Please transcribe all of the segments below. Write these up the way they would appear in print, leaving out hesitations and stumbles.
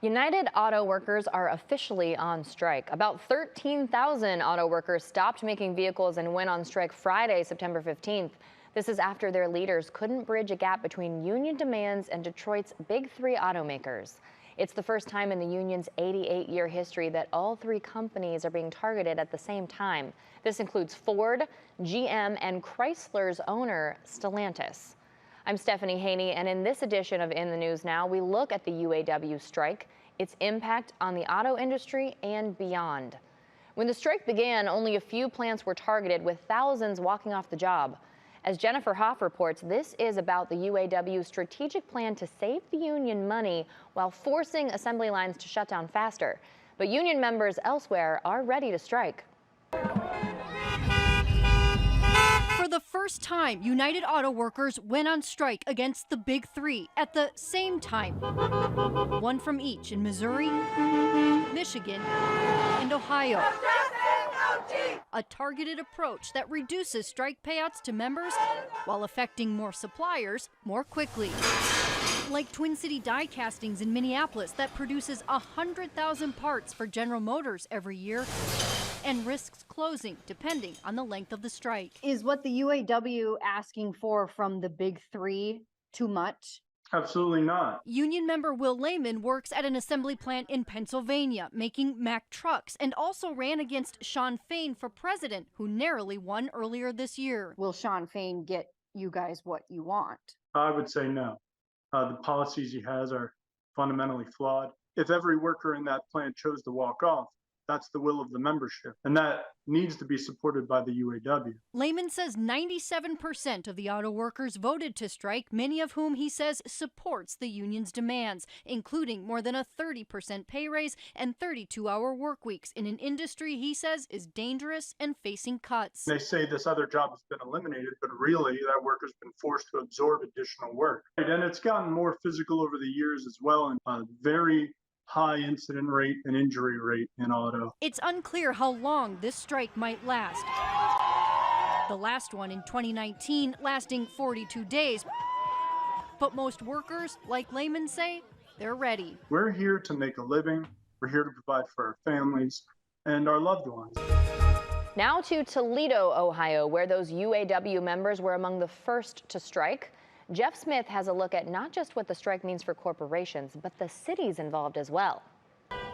United Auto Workers are officially on strike. About 13,000 auto workers stopped making vehicles and went on strike Friday, September 15th. This is after their leaders couldn't bridge a gap between union demands and Detroit's big three automakers. It's the first time in the union's 88-year history that all three companies are being targeted at the same time. This includes Ford, GM, and Chrysler's owner, Stellantis. I'm Stephanie Haney, and in this edition of In the News Now, we look at the UAW strike, its impact on the auto industry and beyond. When the strike began, only a few plants were targeted, with thousands walking off the job. As Jennifer Hoff reports, this is about the UAW's strategic plan to save the union money while forcing assembly lines to shut down faster. But union members elsewhere are ready to strike. For the first time, United Auto Workers went on strike against the big three at the same time. One from each in Missouri, Michigan, and Ohio. A targeted approach that reduces strike payouts to members while affecting more suppliers more quickly. Like Twin City Die Castings in Minneapolis that produces 100,000 parts for General Motors every year and risks closing depending on the length of the strike. Is what the UAW asking for from the big three too much? Absolutely not. Union member Will Lehman works at an assembly plant in Pennsylvania making Mack trucks and also ran against Shawn Fain for president, who narrowly won earlier this year. Will Shawn Fain get you guys what you want? I would say no. The policies he has are fundamentally flawed. If every worker in that plant chose to walk off, that's the will of the membership, and that needs to be supported by the UAW. Lehman says 97% of the auto workers voted to strike, many of whom he says supports the union's demands, including more than a 30% pay raise and 32-hour work weeks in an industry he says is dangerous and facing cuts. They say this other job has been eliminated, but really that worker's been forced to absorb additional work. And it's gotten more physical over the years as well, and a very high incident rate and injury rate in auto. It's unclear how long this strike might last. The last one in 2019 lasting 42 days. But most workers, like Lehman, say they're ready. We're here to make a living. We're here to provide for our families and our loved ones. Now to Toledo, Ohio, where those UAW members were among the first to strike. Jeff Smith has a look at not just what the strike means for corporations, but the cities involved as well.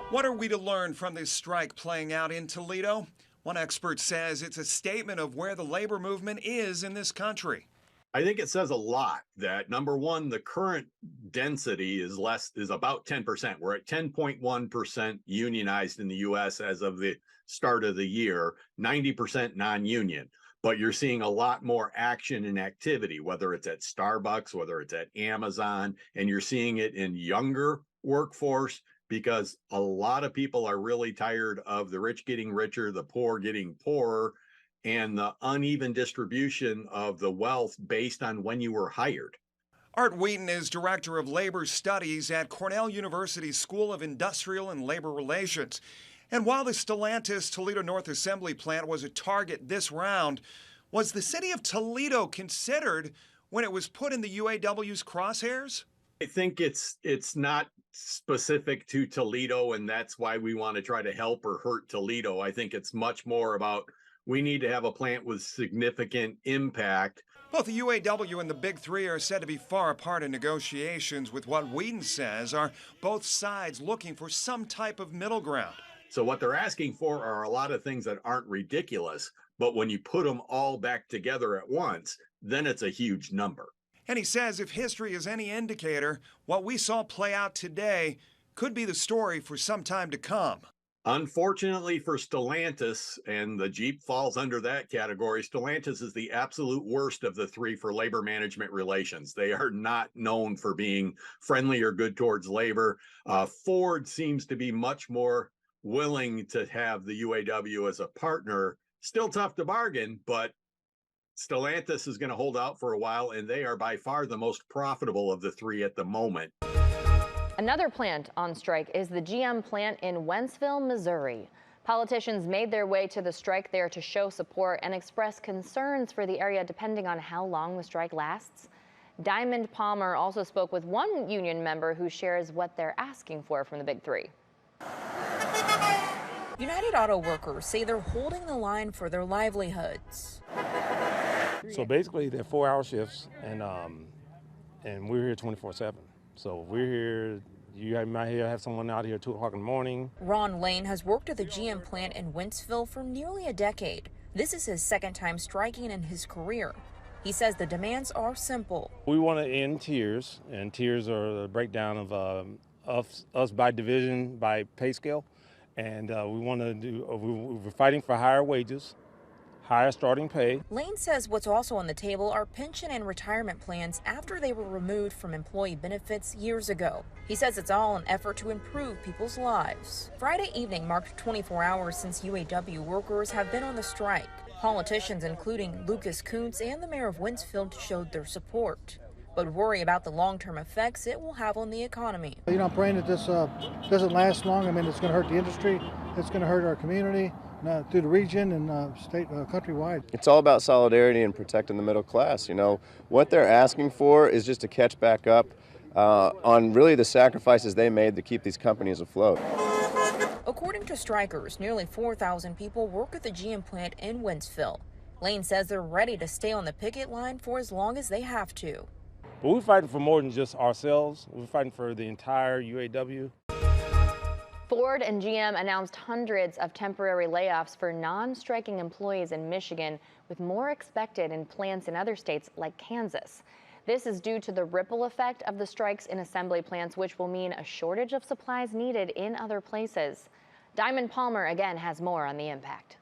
What are we to learn from this strike playing out in Toledo? One expert says it's a statement of where the labor movement is in this country. I think it says a lot that, number one, the current density is about 10%. We're at 10.1% unionized in the U.S. as of the start of the year, 90% non-union. But you're seeing a lot more action and activity, whether it's at Starbucks, whether it's at Amazon, and you're seeing it in younger workforce because a lot of people are really tired of the rich getting richer, the poor getting poorer, and the uneven distribution of the wealth based on when you were hired. Art Wheaton is Director of Labor Studies at Cornell University's School of Industrial and Labor Relations. And while the Stellantis Toledo North Assembly Plant was a target this round, was the city of Toledo considered when it was put in the UAW's crosshairs? I think it's not specific to Toledo, and that's why we want to try to help or hurt Toledo. I think it's much more about we need to have a plant with significant impact. Both the UAW and the Big Three are said to be far apart in negotiations, with what Wheaton says are both sides looking for some type of middle ground. So what they're asking for are a lot of things that aren't ridiculous, but when you put them all back together at once, then it's a huge number. And he says if history is any indicator, what we saw play out today could be the story for some time to come. Unfortunately for Stellantis, and the Jeep falls under that category, Stellantis is the absolute worst of the three for labor management relations. They are not known for being friendly or good towards labor. Ford seems to be much more willing to have the UAW as a partner. Still tough to bargain, but Stellantis is going to hold out for a while, and they are by far the most profitable of the three at the moment. Another plant on strike is the GM plant in Wentzville, Missouri. Politicians made their way to the strike there to show support and express concerns for the area depending on how long the strike lasts. Diamond Palmer also spoke with one union member who shares what they're asking for from the Big Three. United Auto Workers say they're holding the line for their livelihoods. So basically, they're 4-hour shifts, and we're here 24/7. So we're here. You might have someone out here at 2 o'clock in the morning. Ron Lane has worked at the GM plant in Wentzville for nearly a decade. This is his second time striking in his career. He says the demands are simple. We want to end tiers, and tiers are the breakdown of us by division, by pay scale, and we want to do. We're fighting for higher wages, higher starting pay. Lane says what's also on the table are pension and retirement plans after they were removed from employee benefits years ago. He says it's all an effort to improve people's lives. Friday evening marked 24 hours since UAW workers have been on the strike. Politicians, including Lucas Kuntz and the mayor of Wentzville, showed their support, but worry about the long-term effects it will have on the economy. I'm praying that this doesn't last long. I mean, it's going to hurt the industry. It's going to hurt our community through the region and state, countrywide. It's all about solidarity and protecting the middle class. What they're asking for is just to catch back up on really the sacrifices they made to keep these companies afloat. According to strikers, nearly 4,000 people work at the GM plant in Wentzville. Lane says they're ready to stay on the picket line for as long as they have to. But we're fighting for more than just ourselves. We're fighting for the entire UAW. Ford and GM announced hundreds of temporary layoffs for non-striking employees in Michigan, with more expected in plants in other states like Kansas. This is due to the ripple effect of the strikes in assembly plants, which will mean a shortage of supplies needed in other places. Diamond Palmer again has more on the impact.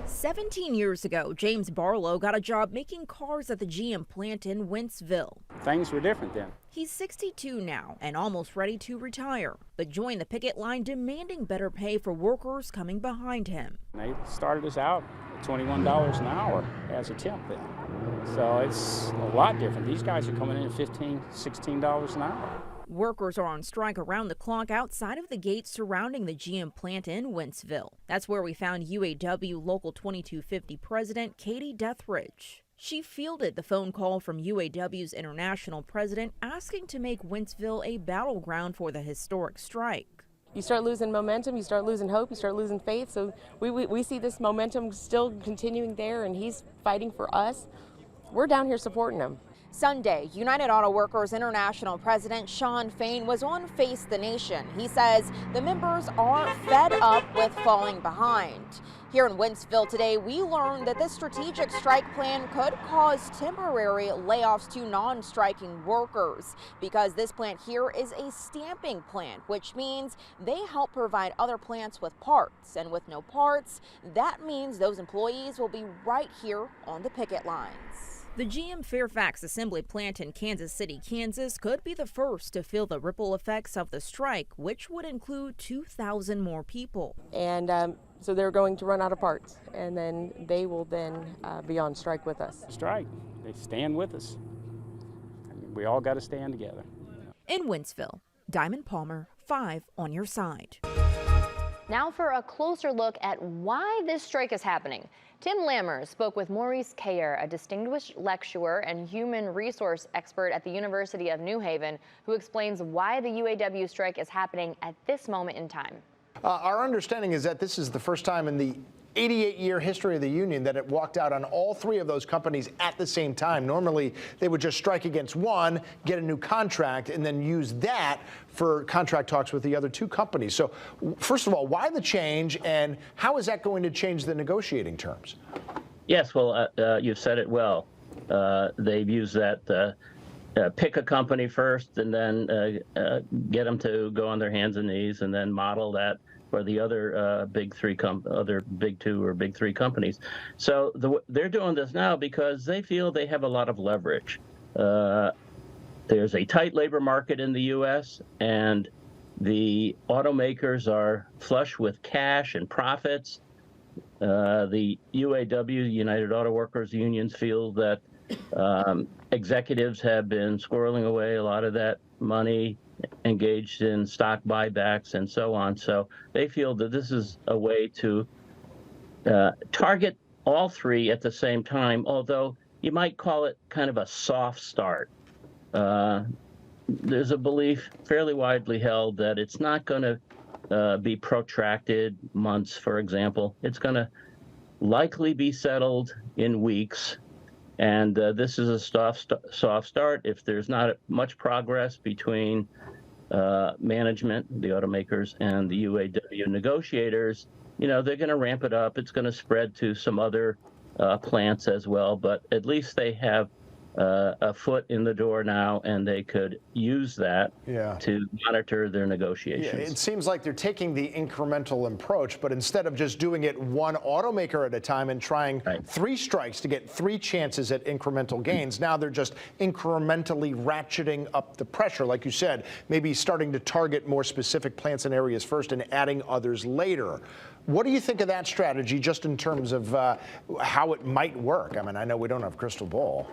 17 years ago, James Barlow got a job making cars at the GM plant in Wentzville. Things were different then. He's 62 now and almost ready to retire, but joined the picket line demanding better pay for workers coming behind him. They started us out at $21 an hour as a temp then. So it's a lot different. These guys are coming in at $15, $16 an hour. Workers are on strike around the clock outside of the gates surrounding the GM plant in Wentzville. That's where we found UAW Local 2250 President Katie Deathridge. She fielded the phone call from UAW's international president asking to make Wentzville a battleground for the historic strike. You start losing momentum, you start losing hope, you start losing faith. So we see this momentum still continuing there, and he's fighting for us. We're down here supporting him. Sunday, United Auto Workers International President Shawn Fain was on Face the Nation. He says the members are fed up with falling behind. Here in Wentzville today, we learned that this strategic strike plan could cause temporary layoffs to non-striking workers because this plant here is a stamping plant, which means they help provide other plants with parts. And with no parts, that means those employees will be right here on the picket lines. The GM Fairfax assembly plant in Kansas City, Kansas could be the first to feel the ripple effects of the strike, which would include 2,000 more people. And so they're going to run out of parts, and then they will then be on strike with us. Strike. They stand with us. I mean, we all got to stand together. In Wentzville, Diamond Palmer, 5 on your side. Now for a closer look at why this strike is happening. Tim Lammers spoke with Maurice Kayer, a distinguished lecturer and human resource expert at the University of New Haven, who explains why the UAW strike is happening at this moment in time. Our understanding is that this is the first time in the 88-year history of the union that it walked out on all three of those companies at the same time. Normally, they would just strike against one, get a new contract, and then use that for contract talks with the other two companies. So, first of all, why the change, and how is that going to change the negotiating terms? Yes, well, you've said it well. They've used that pick a company first and then get them to go on their hands and knees and then model that for the other big two or big three companies. So they're doing this now because they feel they have a lot of leverage. There's a tight labor market in the U.S. and the automakers are flush with cash and profits. The UAW, United Auto Workers unions, feel that executives have been squirreling away a lot of that money, engaged in stock buybacks and so on. So they feel that this is a way to target all three at the same time, although you might call it kind of a soft start. there's a belief fairly widely held that it's not going to be protracted months, for example. It's going to likely be settled in weeks. And this is a soft start. If there's not much progress between management, the automakers, and the UAW negotiators, you know, they're going to ramp it up. It's going to spread to some other plants as well. But at least they have a foot in the door now, and they could use that to monitor their negotiations. Yeah, it seems like they're taking the incremental approach, but instead of just doing it one automaker at a time and trying 3 strikes to get 3 chances at incremental gains, now they're just incrementally ratcheting up the pressure, like you said, maybe starting to target more specific plants and areas first and adding others later. What do you think of that strategy, just in terms of how it might work? I mean, I know we don't have a crystal ball.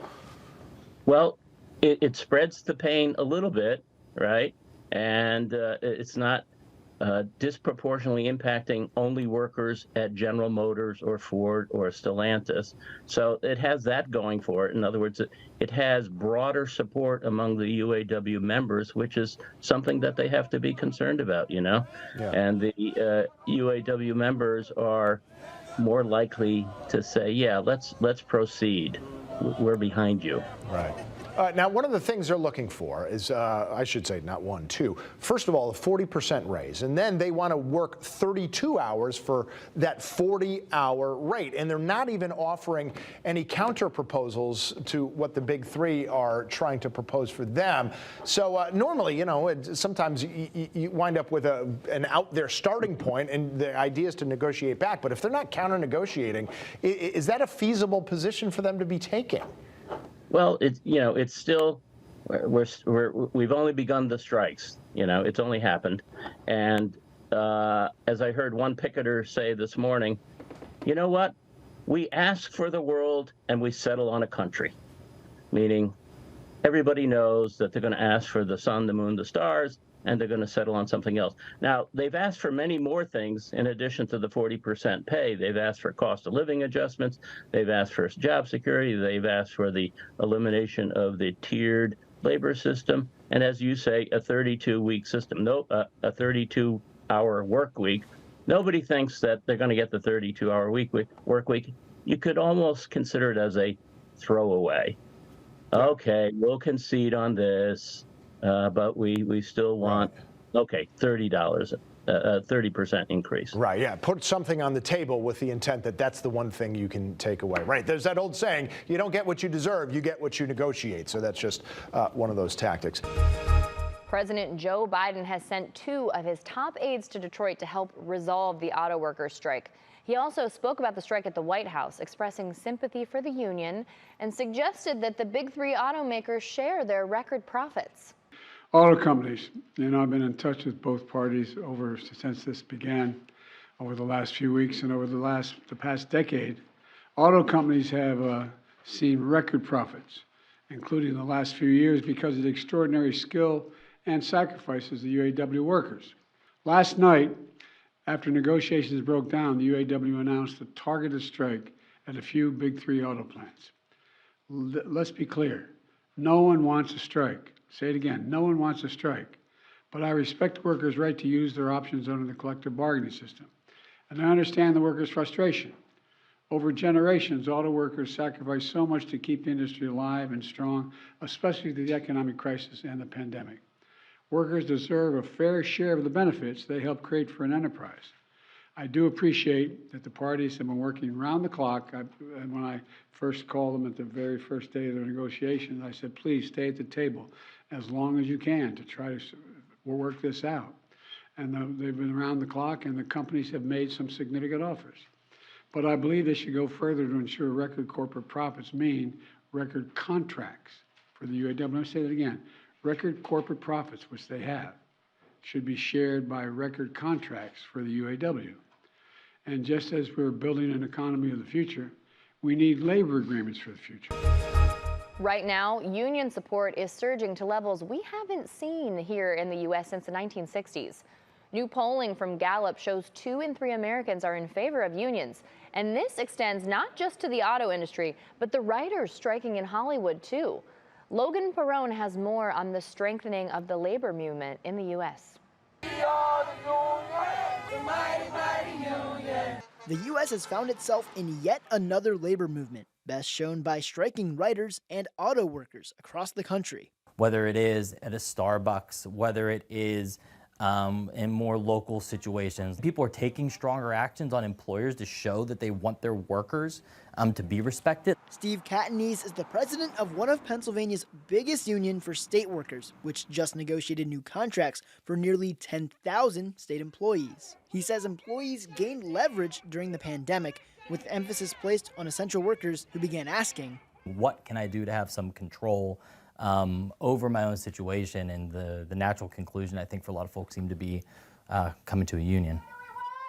Well, it spreads the pain a little bit, right? And it's not disproportionately impacting only workers at General Motors or Ford or Stellantis. So it has that going for it. In other words, it has broader support among the UAW members, which is something that they have to be concerned about, you know? And the UAW members are more likely to say, yeah, let's proceed. We're behind you. Right. Now, one of the things they're looking for is, I should say, not one, two. First of all, a 40% raise, and then they want to work 32 hours for that 40-hour rate. And they're not even offering any counter proposals to what the big 3 are trying to propose for them. So normally, you know, sometimes you wind up with an out there starting point, and the idea is to negotiate back. But if they're not counter negotiating, is that a feasible position for them to be taking? Well, it's still, we've only begun the strikes. You know, it's only happened. And as I heard one picketer say this morning, you know what? We ask for the world and we settle on a country. Meaning everybody knows that they're going to ask for the sun, the moon, the stars, and they're going to settle on something else. Now, they've asked for many more things in addition to the 40% pay. They've asked for cost of living adjustments. They've asked for job security. They've asked for the elimination of the tiered labor system. And as you say, a 32-week system, a 32-hour work week. Nobody thinks that they're going to get the 32-hour work week. You could almost consider it as a throwaway. Okay, we'll concede on this. But we still want, okay, $30, a 30% increase. Right, yeah. Put something on the table with the intent that that's the one thing you can take away. Right, there's that old saying, you don't get what you deserve, you get what you negotiate. So that's just one of those tactics. President Joe Biden has sent 2 of his top aides to Detroit to help resolve the auto workers' strike. He also spoke about the strike at the White House, expressing sympathy for the union and suggested that the big 3 automakers share their record profits. Auto companies, and I've been in touch with both parties since this began over the last few weeks and over the past decade. Auto companies have seen record profits, including the last few years, because of the extraordinary skill and sacrifices of the UAW workers. Last night, after negotiations broke down, the UAW announced a targeted strike at a few big 3 auto plants. Let's be clear, no one wants a strike. Say it again, no one wants a strike. But I respect workers' right to use their options under the collective bargaining system. And I understand the workers' frustration. Over generations, auto workers sacrificed so much to keep the industry alive and strong, especially through the economic crisis and the pandemic. Workers deserve a fair share of the benefits they helped create for an enterprise. I do appreciate that the parties have been working round the clock. And when I first called them at the very first day of their negotiations, I said, please stay at the table as long as you can to try to work this out. And they've been around the clock, and the companies have made some significant offers. But I believe they should go further to ensure record corporate profits mean record contracts for the UAW. Let me say that again. Record corporate profits, which they have, should be shared by record contracts for the UAW. And just as we're building an economy of the future, we need labor agreements for the future. Right now, union support is surging to levels we haven't seen here in the U.S. since the 1960s. New polling from Gallup shows 2 in 3 Americans are in favor of unions. And this extends not just to the auto industry, but the writers striking in Hollywood, too. Logan Perrone has more on the strengthening of the labor movement in the U.S. The U.S. has found itself in yet another labor movement, best shown by striking writers and auto workers across the country. Whether it is at a Starbucks, whether it is in more local situations, people are taking stronger actions on employers to show that they want their workers to be respected. Steve Catanese is the president of one of Pennsylvania's biggest union for state workers, which just negotiated new contracts for nearly 10,000 state employees. He says employees gained leverage during the pandemic, with emphasis placed on essential workers who began asking, what can I do to have some control over my own situation? And the natural conclusion, I think, for a lot of folks seem to be coming to a union.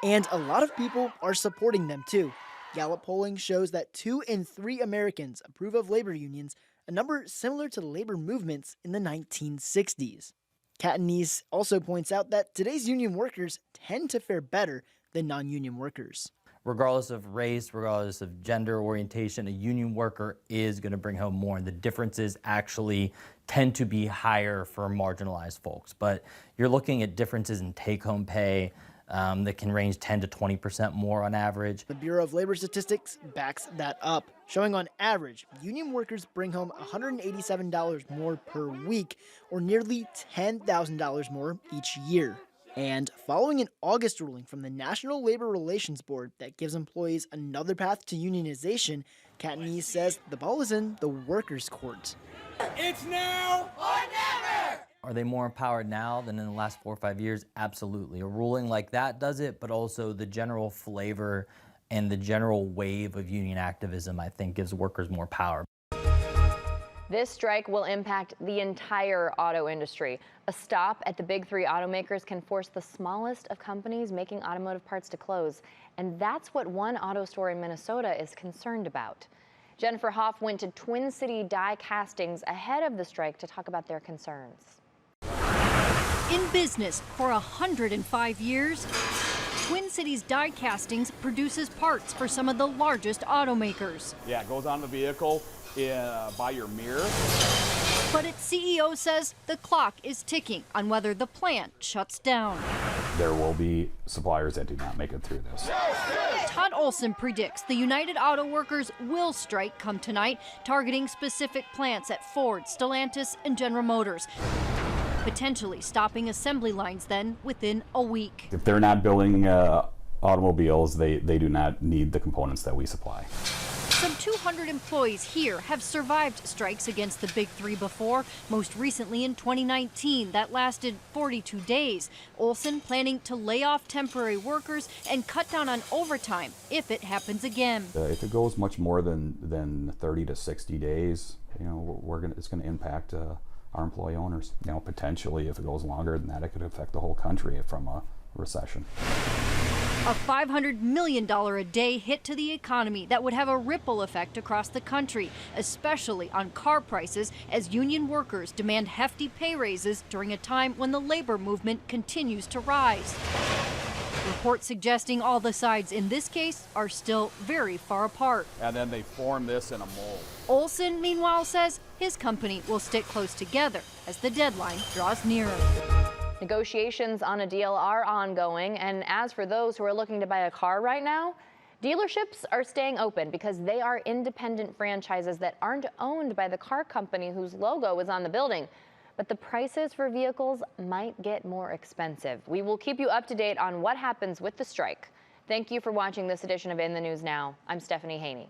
And a lot of people are supporting them too. Gallup polling shows that 2 in 3 Americans approve of labor unions, a number similar to labor movements in the 1960s. Catanese also points out that today's union workers tend to fare better than non-union workers. Regardless of race, regardless of gender orientation, a union worker is going to bring home more, and the differences actually tend to be higher for marginalized folks. But you're looking at differences in take-home pay that can range 10 to 20% more on average. The Bureau of Labor Statistics backs that up, showing on average, union workers bring home $187 more per week, or nearly $10,000 more each year. And following an August ruling from the National Labor Relations Board that gives employees another path to unionization, Catanese says the ball is in the workers' court. It's now or never! Are they more empowered now than in the last 4 or 5 years? Absolutely. A ruling like that does it, but also the general flavor and the general wave of union activism, I think, gives workers more power. This strike will impact the entire auto industry. A stop at the big 3 automakers can force the smallest of companies making automotive parts to close. And that's what one auto store in Minnesota is concerned about. Jennifer Hoff went to Twin City Die Castings ahead of the strike to talk about their concerns. In business for 105 years, Twin Cities Die Castings produces parts for some of the largest automakers. Yeah, it goes on the vehicle by your mirror. But its CEO says the clock is ticking on whether the plant shuts down. There will be suppliers that do not make it through this. Todd Olson predicts the United Auto Workers will strike come tonight, targeting specific plants at Ford, Stellantis, and General Motors, potentially stopping assembly lines then within a week. If they're not building automobiles, they do not need the components that we supply. Some 200 employees here have survived strikes against the big 3 before, most recently in 2019. That lasted 42 days. Olson planning to lay off temporary workers and cut down on overtime if it happens again. If it goes much more than 30 to 60 days, it's going to impact our employee owners. Potentially, if it goes longer than that, it could affect the whole country from a recession. A $500 million a day hit to the economy that would have a ripple effect across the country, especially on car prices, as union workers demand hefty pay raises during a time when the labor movement continues to rise. Reports suggesting all the sides in this case are still very far apart. And then they form this in a mold. Olson, meanwhile, says his company will stick close together as the deadline draws nearer. Negotiations on a deal are ongoing, and as for those who are looking to buy a car right now, dealerships are staying open because they are independent franchises that aren't owned by the car company whose logo is on the building. But the prices for vehicles might get more expensive. We will keep you up to date on what happens with the strike. Thank you for watching this edition of In the News Now. I'm Stephanie Haney.